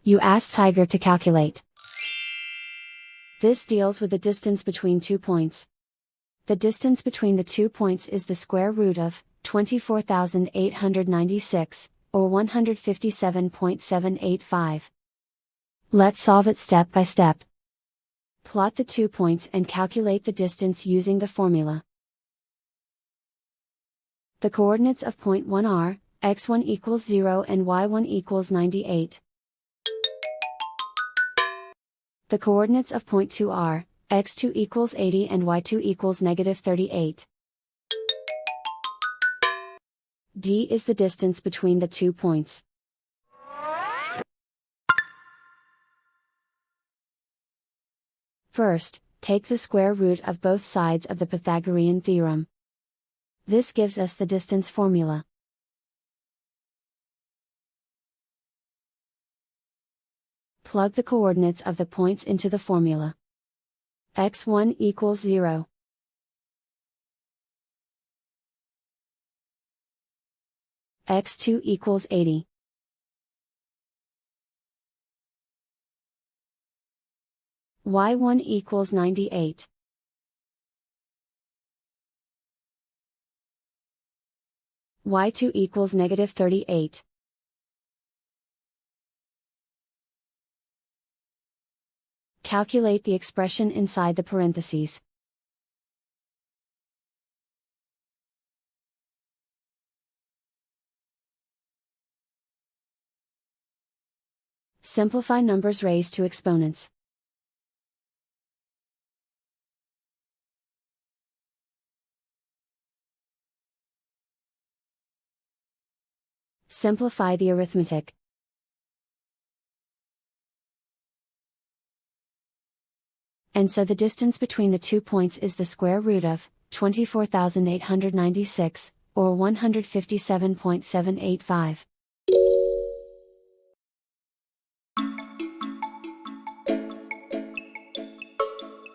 You ask Tiger to calculate. This deals with the distance between 2 points. The distance between the 2 points is the square root of 24,896, or 157.785. Let's solve it step by step. Plot the 2 points and calculate the distance using the formula. The coordinates of point 1 are, x1 equals 0 and y1 equals 98. The coordinates of point 2 are, x2 equals 80 and y2 equals negative 38. D is the distance between the 2 points. First, take the square root of both sides of the Pythagorean theorem. This gives us the distance formula. Plug the coordinates of the points into the formula. x1 equals 0. x2 equals 80. y1 equals 98. y2 equals negative 38. Calculate the expression inside the parentheses. Simplify numbers raised to exponents. Simplify the arithmetic. And so the distance between the 2 points is the square root of 24,896, or 157.785.